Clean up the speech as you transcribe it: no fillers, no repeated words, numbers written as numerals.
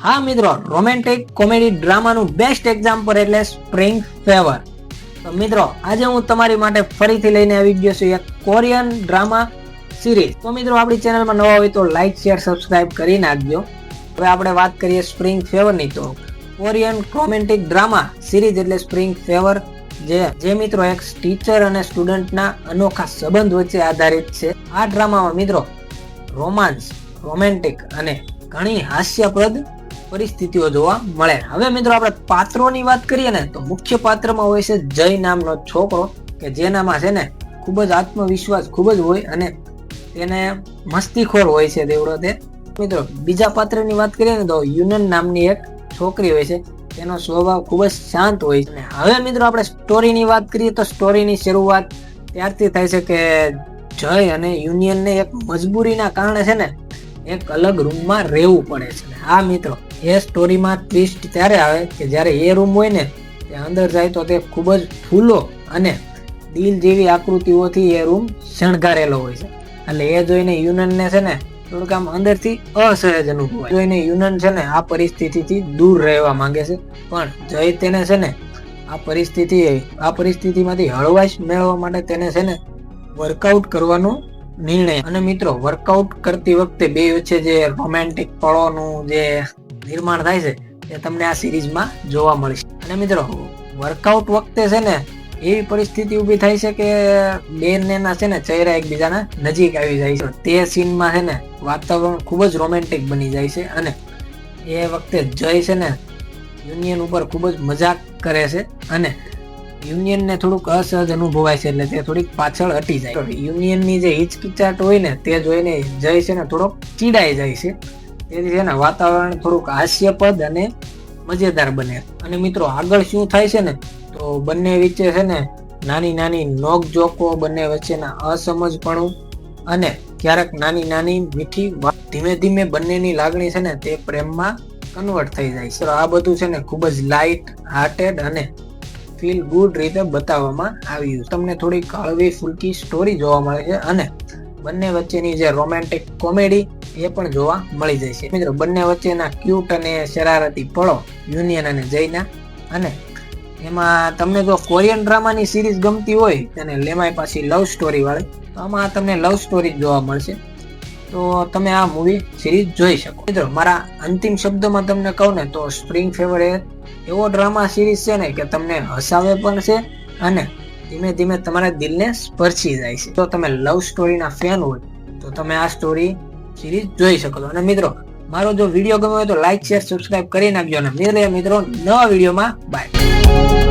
હા મિત્રો, romantic comedy ડ્રામાનું best example એટલે સ્પ્રિંગ ફેવર. તો મિત્રો, આજે હું તમારી માટે ફરીથી લઈને આવી ગયો છું એક કોરિયન ડ્રામા સિરીઝ. તો મિત્રો, આપણી ચેનલમાં નવા હોય તો લાઈક, શેર, સબસ્ક્રાઇબ કરી નાખજો. હવે આપણે વાત કરીએ સ્પ્રિંગ ફેવરની. તો કોરિયન રોમેન્ટિક ડ્રામા સિરીઝ એટલે સ્પ્રિંગ ફેવર, જે મિત્રો એક ટીચર અને સ્ટુડન્ટના અનોખા સંબંધ વચ્ચે આધારિત છે. આ ડ્રામામાં મિત્રો રોમાન્સ, રોમેન્ટિક અને ઘણી હાસ્યપ્રદ પરિસ્થિતિઓ જોવા મળે. હવે મિત્રો, આપણે પાત્રોની વાત કરીએ ને તો મુખ્ય પાત્રમાં હોય છે જય નામનો છોકરો, કે જેનામાં છે ને ખૂબ જ આત્મવિશ્વાસ ખૂબ જ હોય અને તેને મસ્તીખોર હોય છે દેવડો તે. મિત્રો, બીજા પાત્રની વાત કરીએ ને તો યુનન નામની એક છોકરી હોય છે, તેનો સ્વભાવ ખૂબ જ શાંત હોય છે. હવે મિત્રો, આપણે સ્ટોરીની વાત કરીએ તો સ્ટોરીની શરૂઆત ત્યારથી થાય છે કે જય અને યુનિયનને એક મજબૂરીના કારણે છે ને એક અલગ રૂમમાં રહેવું પડે છે. હા મિત્રો, એ સ્ટોરીમાં ટ્વિસ્ટ ત્યારે આવે કે જ્યારે એ રૂમ હોય ને તે અંદર જાય તો તે ખૂબ જ ફૂલો અને દિલ જેવી આકૃતિઓથી એ રૂમ શણગારેલો હોય છે. એટલે એ જોઈને યુનનને છે ને થોડુંક આમ અંદરથી અસહજ અનુભવાય. જોઈને યુનન છે ને આ પરિસ્થિતિથી દૂર રહેવા માંગે છે, પણ જય તેને છે ને આ પરિસ્થિતિમાંથી હળવાશ મેળવવા માટે તેને છે ને વર્કઆઉટ કરવાનો નિર્ણય. અને મિત્રો, વર્કઆઉટ કરતી વખતે બે વચ્ચે જે રોમેન્ટિક પળોનું જે નિર્માણ થાય છે તે તમને આ સિરીઝમાં જોવા મળશે. અને મિત્રો, વર્કઆઉટ વખતે છે ને એવી પરિસ્થિતિ ઊભી થાય છે કે બેના છે ને ચહેરા એકબીજાના નજીક આવી જાય છે. તે સીનમાં છે ને વાતાવરણ ખૂબ જ રોમેન્ટિક બની જાય છે અને એ વખતે જય છે ને યુનિયન ઉપર ખૂબ જ મજાક કરે છે અને યુનિયનને થોડુંક અસહજ અનુભવાય છે, એટલે તે થોડીક પાછળ હટી જાય. યુનિયનની જે હિચકિચાટ હોય ને તે જોઈને જય છે ને થોડોક ચીડાઈ જાય છે. તેથી છે ને વાતાવરણ થોડુંક હાસ્યપદ અને મજેદાર બને. અને મિત્રો, આગળ શું થાય છે ને તો બંને વચ્ચે છે ને નાની નાની નોકઝોકો, બંને વચ્ચેના અસમજપણું અને ક્યારેક નાની નાની મીઠી વાત, ધીમે ધીમે બંનેની લાગણી છે ને તે પ્રેમમાં કન્વર્ટ થઈ જાય છે. આ બધું છે ને ખૂબ જ લાઇટ હાર્ટેડ અને ફીલ ગુડ રીતે બતાવવામાં આવ્યું. તમને થોડી હળવી ફૂલકી સ્ટોરી જોવા મળે છે અને બંને વચ્ચેની જે રોમેન્ટિક કોમેડી એ પણ જોવા મળી જાય છે. મિત્રો, બંને વચ્ચેના ક્યુટ અને શરારતી પળો યુનિયન અને જયના. અને એમાં તમને જો કોરિયન ડ્રામાની સિરીઝ ગમતી હોય તેને લેમાય પાછી લવ સ્ટોરી વાળી, તો આમાં તમને લવ સ્ટોરી જોવા મળશે. તો તમે આ મૂવી સિરીઝ જોઈ શકો. મિત્રો, મારા અંતિમ શબ્દોમાં તમને કહું ને તો સ્પ્રિંગ ફેવર એ એવો ડ્રામા સિરીઝ છે ને કે તમને હસાવે પણ છે અને ધીમે ધીમે તમારા દિલને સ્પર્શી જાય છે. જો તમે લવ સ્ટોરીના ફેન હોય તો તમે આ સ્ટોરી સિરીઝ જોઈ શકો છો. અને મિત્રો, મારો જો વિડીયો ગમ્યો હોય તો લાઈક, શેર, સબસ્ક્રાઇબ કરી નાખજો અને મિત્રો નવા વિડીયોમાં બાય.